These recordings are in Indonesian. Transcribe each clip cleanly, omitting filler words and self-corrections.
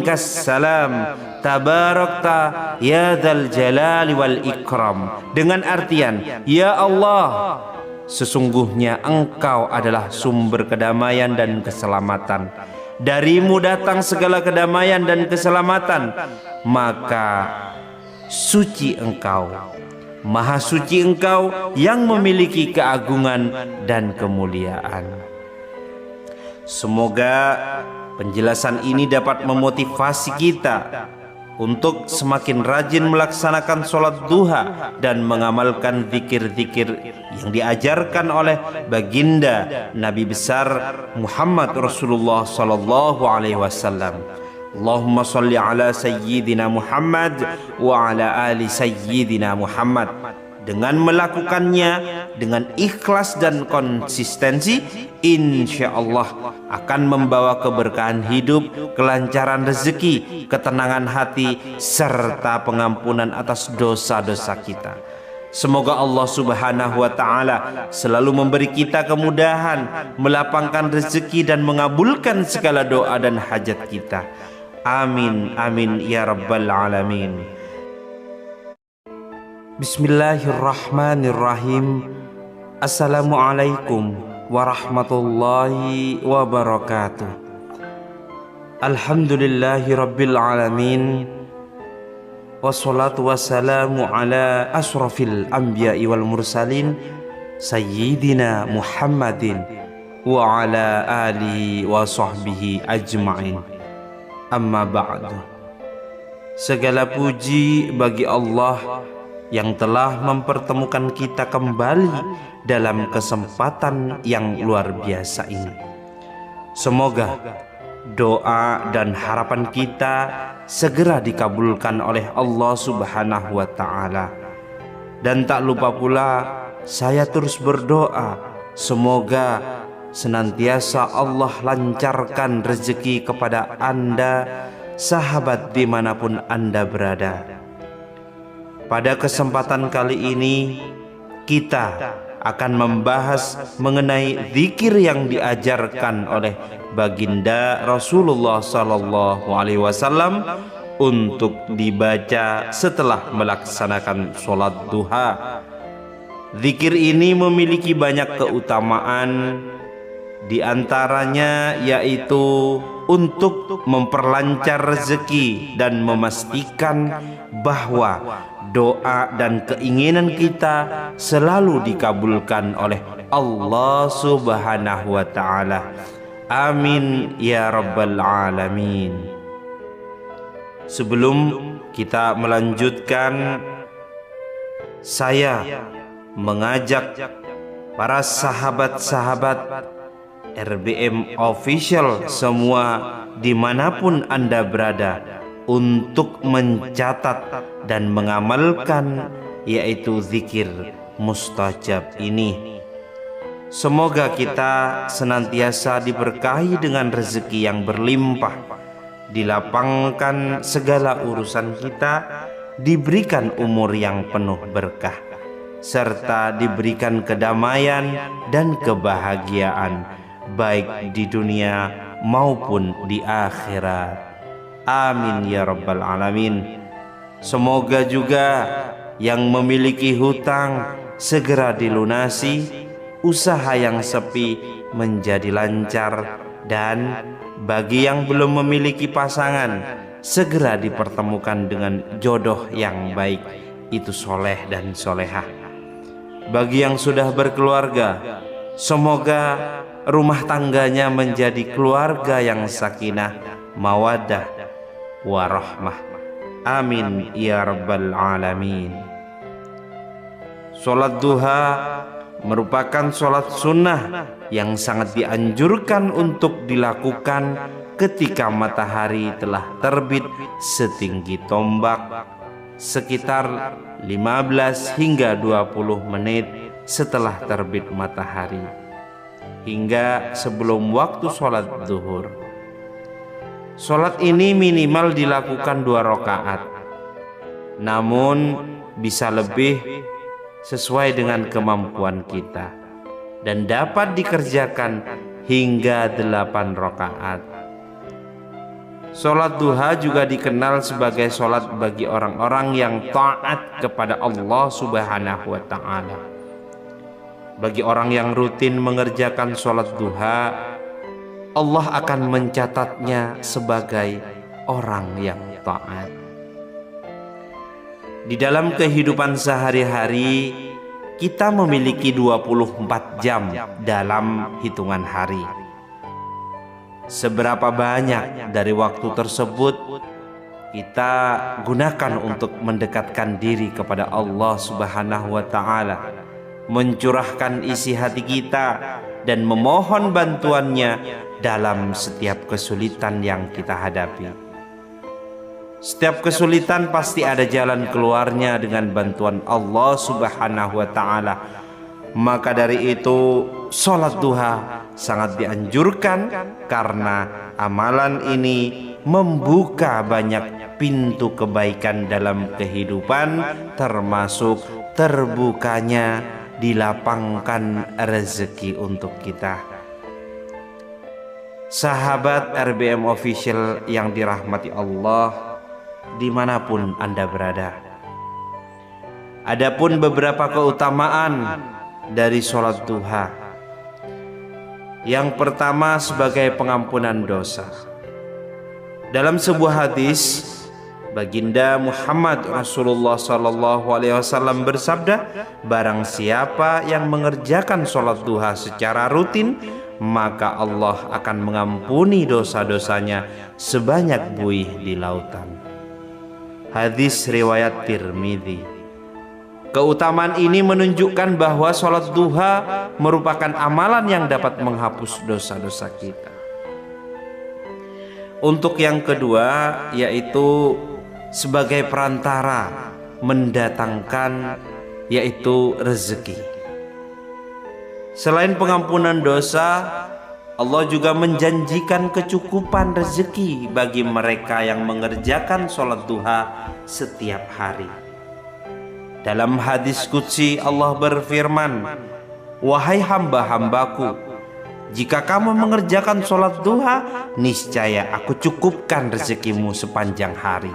Kassalam tabarakta ya dzal jalali wal ikram, dengan artian, ya Allah, sesungguhnya Engkau adalah sumber kedamaian dan keselamatan, darimu datang segala kedamaian dan keselamatan, maka suci Engkau, maha suci Engkau yang memiliki keagungan dan kemuliaan. Semoga penjelasan ini dapat memotivasi kita untuk semakin rajin melaksanakan sholat duha dan mengamalkan zikir-zikir yang diajarkan oleh baginda Nabi besar Muhammad Rasulullah sallallahu alaihi wasallam. Allahumma sholli ala sayyidina Muhammad wa ala ali sayyidina Muhammad. Dengan melakukannya dengan ikhlas dan konsistensi, insya Allah akan membawa keberkahan hidup, kelancaran rezeki, ketenangan hati, serta pengampunan atas dosa-dosa kita. Semoga Allah Subhanahu wa Ta'ala selalu memberi kita kemudahan, melapangkan rezeki dan mengabulkan segala doa dan hajat kita. Amin amin ya rabbal alamin. Bismillahirrahmanirrahim. Assalamualaikum warahmatullahi wabarakatuh. Alhamdulillahi rabbil alamin. Wassalatu wassalamu ala asrafil anbiya'i wal mursalin Sayyidina Muhammadin wa ala alihi wa sahbihi ajma'in. Amma ba'du. Segala puji bagi Allah yang telah mempertemukan kita kembali dalam kesempatan yang luar biasa ini. Semoga doa dan harapan kita segera dikabulkan oleh Allah Subhanahu wa Ta'ala. Dan tak lupa pula saya terus berdoa, semoga senantiasa Allah lancarkan rezeki kepada Anda, sahabat dimanapun Anda berada. Pada kesempatan kali ini kita akan membahas mengenai zikir yang diajarkan oleh baginda Rasulullah sallallahu alaihi wasallam untuk dibaca setelah melaksanakan sholat duha. Zikir ini memiliki banyak keutamaan, di antaranya yaitu untuk memperlancar rezeki dan memastikan bahwa doa dan keinginan kita selalu dikabulkan oleh Allah Subhanahu wa Ta'ala. Amin ya rabbal alamin. Sebelum kita melanjutkan, saya mengajak para sahabat-sahabat RBM Official semua dimanapun Anda berada untuk mencatat dan mengamalkan yaitu zikir mustajab ini. Semoga kita senantiasa diberkahi dengan rezeki yang berlimpah, dilapangkan segala urusan kita, diberikan umur yang penuh berkah, serta diberikan kedamaian dan kebahagiaan baik di dunia maupun di akhirat. Amin ya rabbal alamin. Semoga juga yang memiliki hutang segera dilunasi, usaha yang sepi menjadi lancar, dan bagi yang belum memiliki pasangan segera dipertemukan dengan jodoh yang baik, itu soleh dan solehah. Bagi yang sudah berkeluarga, semoga rumah tangganya menjadi keluarga yang sakinah, mawaddah, warahmah. Amin ya rabbal alamin. Sholat duha merupakan sholat sunnah yang sangat dianjurkan untuk dilakukan ketika matahari telah terbit setinggi tombak, sekitar 15 hingga 20 menit setelah terbit matahari, hingga sebelum waktu sholat zuhur. Sholat ini minimal dilakukan 2 rakaat, namun bisa lebih sesuai dengan kemampuan kita, dan dapat dikerjakan hingga 8 rakaat. Sholat duha juga dikenal sebagai sholat bagi orang-orang yang taat kepada Allah Subhanahu wa ta'ala. Bagi orang yang rutin mengerjakan sholat duha, Allah akan mencatatnya sebagai orang yang taat. Di dalam kehidupan sehari-hari, kita memiliki 24 jam dalam hitungan hari. Seberapa banyak dari waktu tersebut kita gunakan untuk mendekatkan diri kepada Allah Subhanahu wa ta'ala, mencurahkan isi hati kita dan memohon bantuannya dalam setiap kesulitan yang kita hadapi. Setiap kesulitan pasti ada jalan keluarnya dengan bantuan Allah Subhanahu wa ta'ala. Maka dari itu sholat duha sangat dianjurkan karena amalan ini membuka banyak pintu kebaikan dalam kehidupan, termasuk terbukanya dilapangkan rezeki untuk kita. Sahabat RBM Official yang dirahmati Allah, dimanapun Anda berada, adapun beberapa keutamaan dari sholat duha. Yang pertama, sebagai pengampunan dosa. Dalam sebuah hadis, Baginda Muhammad Rasulullah SAW bersabda, barang siapa yang mengerjakan sholat duha secara rutin, maka Allah akan mengampuni dosa-dosanya sebanyak buih di lautan. Hadis riwayat Tirmidzi. Keutamaan ini menunjukkan bahwa sholat duha merupakan amalan yang dapat menghapus dosa-dosa kita. Untuk yang kedua, yaitu sebagai perantara mendatangkan yaitu rezeki. Selain pengampunan dosa, Allah juga menjanjikan kecukupan rezeki bagi mereka yang mengerjakan sholat duha setiap hari. Dalam hadis qudsi Allah berfirman, wahai hamba-hambaku, jika kamu mengerjakan sholat duha, niscaya aku cukupkan rezekimu sepanjang hari.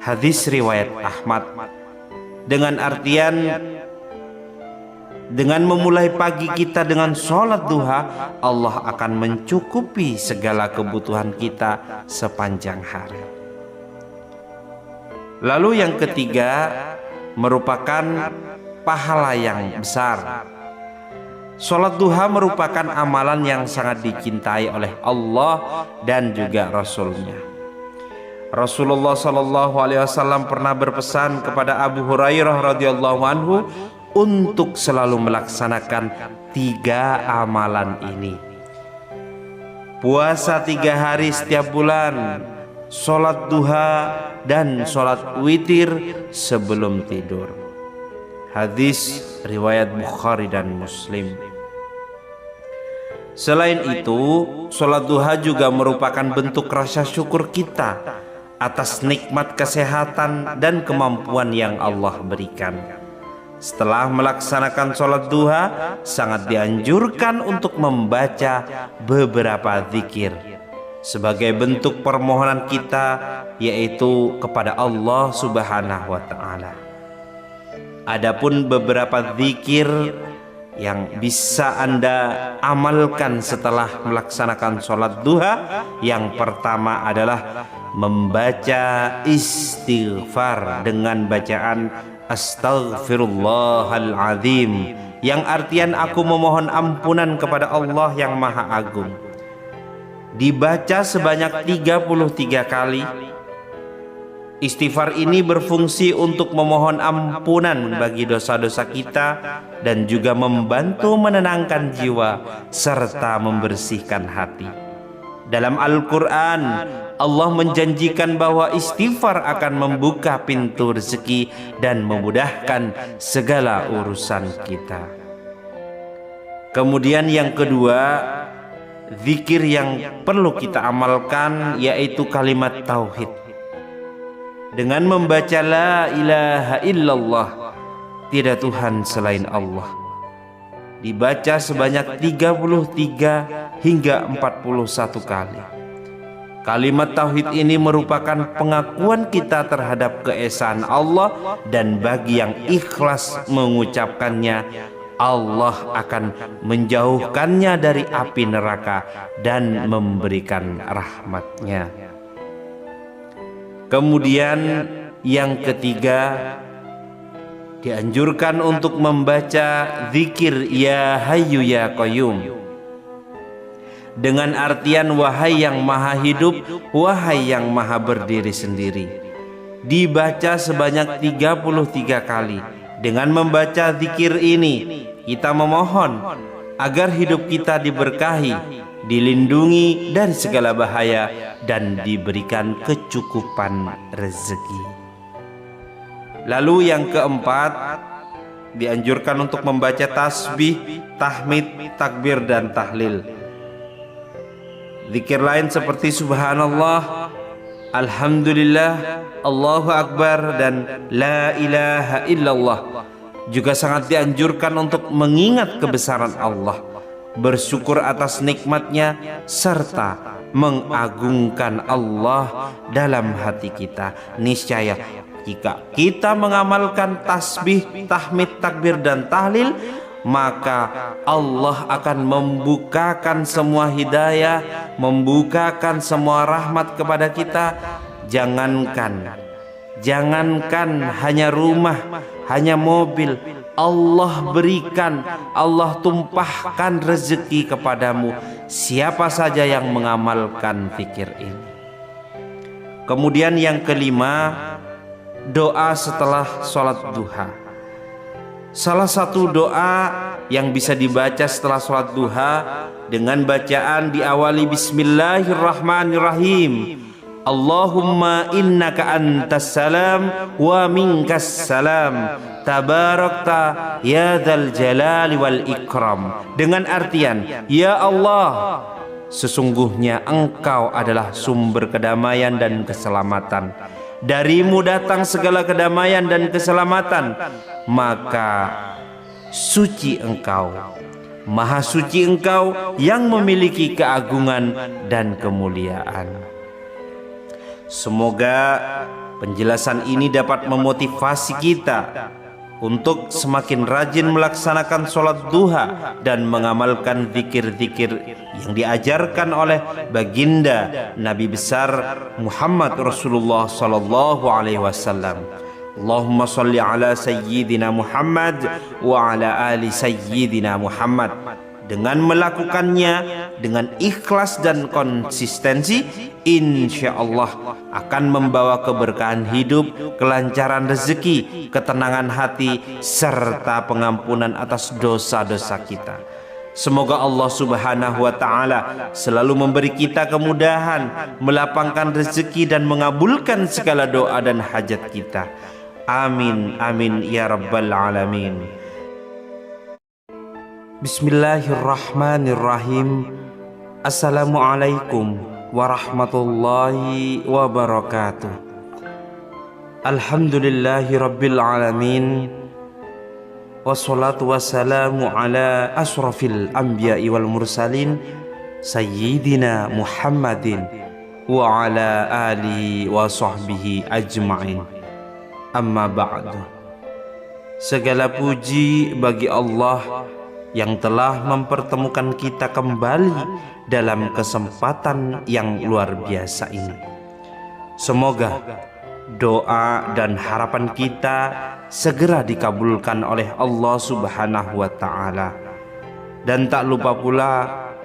Hadis riwayat Ahmad. Dengan artian, dengan memulai pagi kita dengan sholat duha, Allah akan mencukupi segala kebutuhan kita sepanjang hari. Lalu yang ketiga, merupakan pahala yang besar. Sholat duha merupakan amalan yang sangat dicintai oleh Allah dan juga Rasul-Nya. Rasulullah SAW pernah berpesan kepada Abu Hurairah radhiyallahu anhu untuk selalu melaksanakan 3 amalan ini: puasa 3 hari setiap bulan, sholat duha, dan sholat witir sebelum tidur. Hadis riwayat Bukhari dan Muslim. Selain itu, sholat duha juga merupakan bentuk rasa syukur kita atas nikmat kesehatan dan kemampuan yang Allah berikan. Setelah melaksanakan sholat duha, sangat dianjurkan untuk membaca beberapa zikir sebagai bentuk permohonan kita, yaitu kepada Allah Subhanahu wa ta'ala. Adapun beberapa zikir yang bisa Anda amalkan setelah melaksanakan sholat duha, yang pertama adalah membaca istighfar dengan bacaan Astaghfirullahaladzim, yang artian aku memohon ampunan kepada Allah yang Maha Agung. Dibaca sebanyak 33 kali. Istighfar ini berfungsi untuk memohon ampunan bagi dosa-dosa kita dan juga membantu menenangkan jiwa serta membersihkan hati. Dalam Al-Quran, Allah menjanjikan bahwa istighfar akan membuka pintu rezeki dan memudahkan segala urusan kita. Kemudian yang kedua, zikir yang perlu kita amalkan yaitu kalimat tauhid. Dengan membaca la ilaha illallah, tidak Tuhan selain Allah, dibaca sebanyak 33 hingga 41 kali. Kalimat tauhid ini merupakan pengakuan kita terhadap keesaan Allah, dan bagi yang ikhlas mengucapkannya, Allah akan menjauhkannya dari api neraka dan memberikan rahmat-Nya. Kemudian yang ketiga, dianjurkan untuk membaca zikir Ya Hayyu Ya Qayyum dengan artian wahai yang maha hidup, wahai yang maha berdiri sendiri. Dibaca sebanyak 33 kali. Dengan membaca zikir ini, kita memohon agar hidup kita diberkahi, dilindungi dari segala bahaya, dan diberikan kecukupan rezeki. Lalu yang keempat, dianjurkan untuk membaca tasbih, tahmid, takbir, dan tahlil. Zikir lain seperti subhanallah, alhamdulillah, Allahu akbar, dan la ilaha illallah juga sangat dianjurkan untuk mengingat kebesaran Allah, bersyukur atas nikmatnya, serta mengagungkan Allah dalam hati kita. Niscaya jika kita mengamalkan tasbih, tahmid, takbir, dan tahlil, maka Allah akan membukakan semua hidayah, membukakan semua rahmat kepada kita. Jangankan hanya rumah, hanya mobil, Allah berikan, Allah tumpahkan rezeki kepadamu siapa saja yang mengamalkan zikir ini. Kemudian yang kelima, doa setelah sholat duha. Salah satu doa yang bisa dibaca setelah sholat duha dengan bacaan diawali Bismillahirrahmanirrahim. Allahumma innaka antas salam wa minkas salam, tabarakta ya dzal jalali wal ikram. Dengan artian, ya Allah, sesungguhnya Engkau adalah sumber kedamaian dan keselamatan. Darimu datang segala kedamaian dan keselamatan, maka suci Engkau, maha suci Engkau yang memiliki keagungan dan kemuliaan. Semoga penjelasan ini dapat memotivasi kita untuk semakin rajin melaksanakan sholat duha dan mengamalkan zikir-zikir yang diajarkan oleh baginda Nabi besar Muhammad Rasulullah sallallahu alaihi wasallam. Allahumma salli ala sayyidina Muhammad wa ala ali sayyidina Muhammad. Dengan melakukannya dengan ikhlas dan konsistensi, insya Allah akan membawa keberkahan hidup, kelancaran rezeki, ketenangan hati, serta pengampunan atas dosa-dosa kita. Semoga Allah Subhanahu wa Ta'ala selalu memberi kita kemudahan, melapangkan rezeki, dan mengabulkan segala doa dan hajat kita. Amin, amin ya rabbal alamin. Bismillahirrahmanirrahim. Assalamualaikum warahmatullahi wabarakatuh. Alhamdulillahi rabbil alamin, wassalatu wassalamu ala asrafil anbiya'i wal mursalin, sayyidina Muhammadin wa ala alihi wa sahbihi ajma'in. Amma ba'du. Segala puji bagi Allah yang telah mempertemukan kita kembali dalam kesempatan yang luar biasa ini. Semoga doa dan harapan kita segera dikabulkan oleh Allah Subhanahu wa Ta'ala. Dan tak lupa pula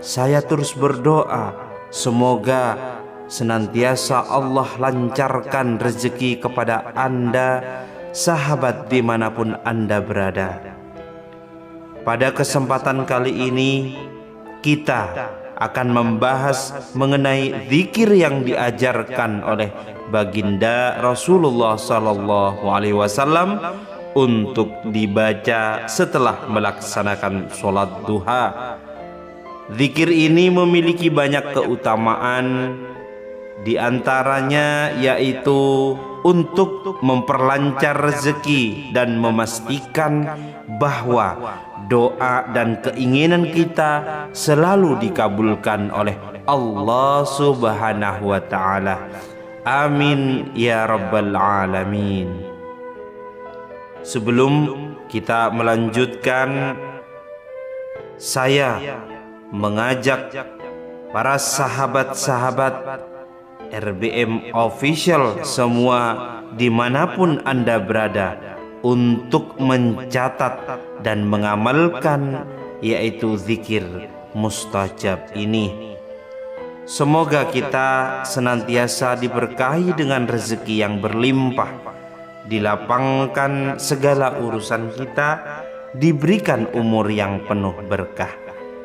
saya terus berdoa, semoga senantiasa Allah lancarkan rezeki kepada Anda, sahabat dimanapun Anda berada. Pada kesempatan kali ini kita akan membahas mengenai zikir yang diajarkan oleh baginda Rasulullah sallallahu alaihi wasallam untuk dibaca setelah melaksanakan sholat duha. Zikir ini memiliki banyak keutamaan Di antaranya yaitu untuk memperlancar rezeki dan memastikan bahwa doa dan keinginan kita selalu dikabulkan oleh Allah Subhanahu wa ta'ala. Amin ya rabbal alamin. Sebelum kita melanjutkan, saya mengajak para sahabat-sahabat RBM Official semua dimanapun Anda berada untuk mencatat dan mengamalkan yaitu zikir mustajab ini. Semoga kita senantiasa diberkahi dengan rezeki yang berlimpah, dilapangkan segala urusan kita, diberikan umur yang penuh berkah,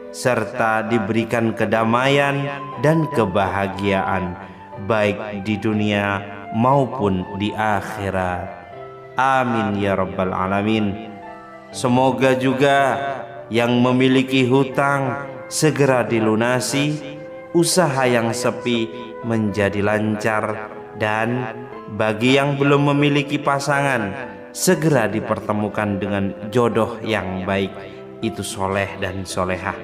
serta diberikan kedamaian dan kebahagiaan baik di dunia maupun di akhirat. Amin ya rabbal alamin. Semoga juga yang memiliki hutang segera dilunasi, usaha yang sepi menjadi lancar, dan bagi yang belum memiliki pasangan segera dipertemukan dengan jodoh yang baik, itu soleh dan solehah.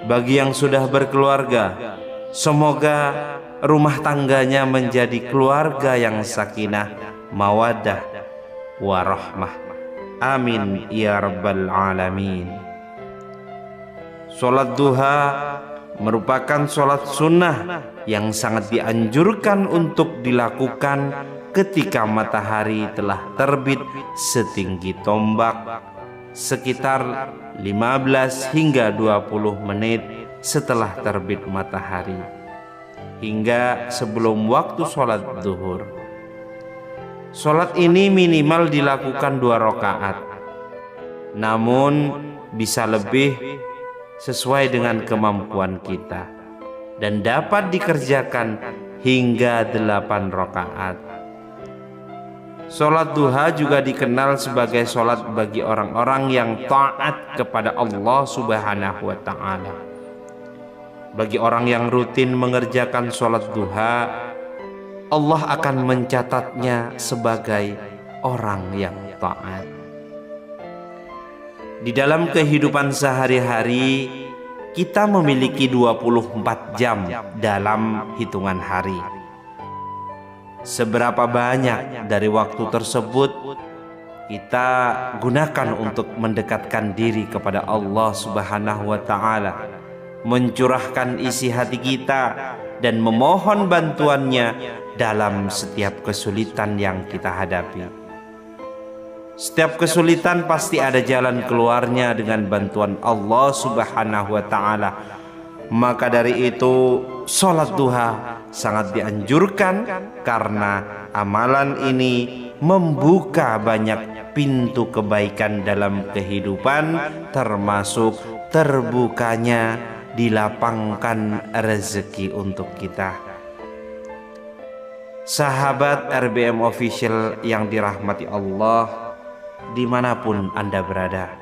Bagi yang sudah berkeluarga, semoga rumah tangganya menjadi keluarga yang sakinah, mawaddah, warahmah. Amin ya rabbal alamin. Sholat duha merupakan sholat sunnah yang sangat dianjurkan untuk dilakukan ketika matahari telah terbit setinggi tombak, sekitar 15 hingga 20 menit setelah terbit matahari, hingga sebelum waktu sholat zuhur. Sholat ini minimal dilakukan 2 rakaat, namun bisa lebih sesuai dengan kemampuan kita, dan dapat dikerjakan hingga 8 rakaat. Sholat duha juga dikenal sebagai sholat bagi orang-orang yang taat kepada Allah Subhanahu wa ta'ala. Bagi orang yang rutin mengerjakan sholat duha, Allah akan mencatatnya sebagai orang yang taat. Di dalam kehidupan sehari-hari, kita memiliki 24 jam dalam hitungan hari. Seberapa banyak dari waktu tersebut kita gunakan untuk mendekatkan diri kepada Allah Subhanahu wa ta'ala, mencurahkan isi hati kita dan memohon bantuannya dalam setiap kesulitan yang kita hadapi. Setiap kesulitan pasti ada jalan keluarnya dengan bantuan Allah Subhanahu wa ta'ala. Maka dari itu sholat duha sangat dianjurkan, karena amalan ini membuka banyak pintu kebaikan dalam kehidupan, termasuk terbukanya dilapangkan rezeki untuk kita. Sahabat RBM Official yang dirahmati Allah, dimanapun Anda berada,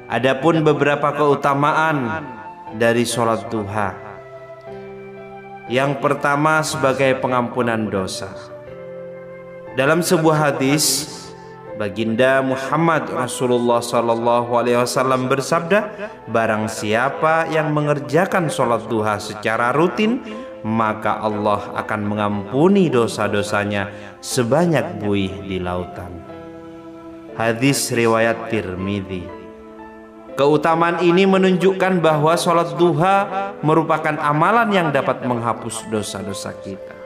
adapun beberapa keutamaan dari sholat duha. Yang pertama, sebagai pengampunan dosa. Dalam sebuah hadis, Baginda Muhammad Rasulullah SAW bersabda, barang siapa yang mengerjakan sholat duha secara rutin, maka Allah akan mengampuni dosa-dosanya sebanyak buih di lautan. Hadis riwayat Tirmidzi. Keutamaan ini menunjukkan bahwa sholat duha merupakan amalan yang dapat menghapus dosa-dosa kita.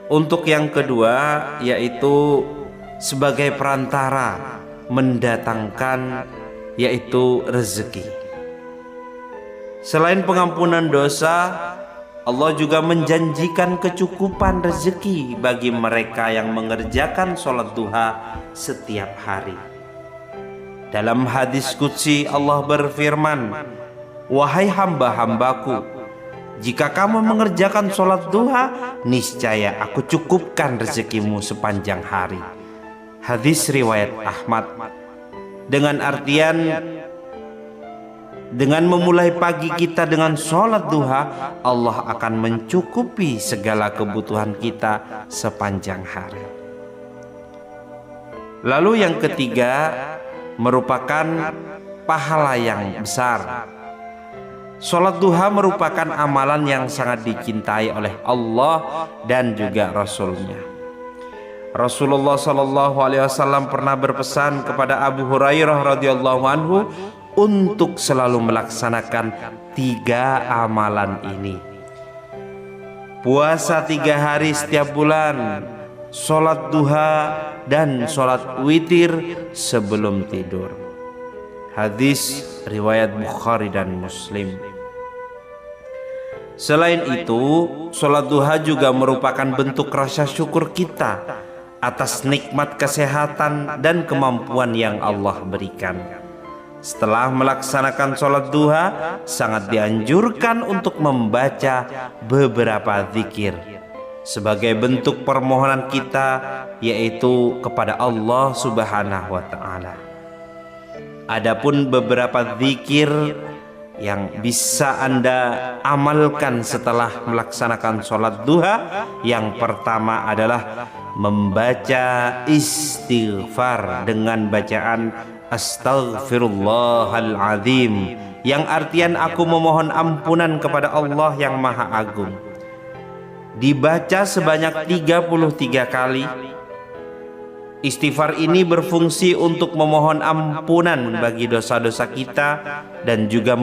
Untuk yang kedua, yaitu sebagai perantara mendatangkan yaitu rezeki. Selain pengampunan dosa, Allah juga menjanjikan kecukupan rezeki bagi mereka yang mengerjakan sholat duha setiap hari. Dalam hadis qudsi Allah berfirman, wahai hamba-hambaku, jika kamu mengerjakan sholat duha, niscaya aku cukupkan rezekimu sepanjang hari. Hadis riwayat Ahmad. Dengan artian, Dengan memulai pagi kita dengan sholat duha, Allah akan mencukupi segala kebutuhan kita sepanjang hari. Lalu yang ketiga merupakan pahala yang besar. Sholat duha merupakan amalan yang sangat dicintai oleh Allah dan juga Rasul-Nya. Rasulullah SAW pernah berpesan kepada Abu Hurairah radhiyallahu anhu untuk selalu melaksanakan 3 amalan ini: puasa 3 hari setiap bulan, sholat duha, dan sholat witir sebelum tidur. Hadis riwayat Bukhari dan Muslim. Selain itu, sholat duha juga merupakan bentuk rasa syukur kita atas nikmat kesehatan dan kemampuan yang Allah berikan. Setelah melaksanakan sholat duha, sangat dianjurkan untuk membaca beberapa zikir sebagai bentuk permohonan kita, yaitu kepada Allah Subhanahu wa Ta'ala. Adapun beberapa zikir yang bisa Anda amalkan setelah melaksanakan sholat duha, yang pertama adalah membaca istighfar dengan bacaan Astaghfirullahaladzim, yang artian aku memohon ampunan kepada Allah yang Maha Agung. Dibaca sebanyak 33 kali. Istighfar ini berfungsi untuk memohon ampunan bagi dosa-dosa kita dan juga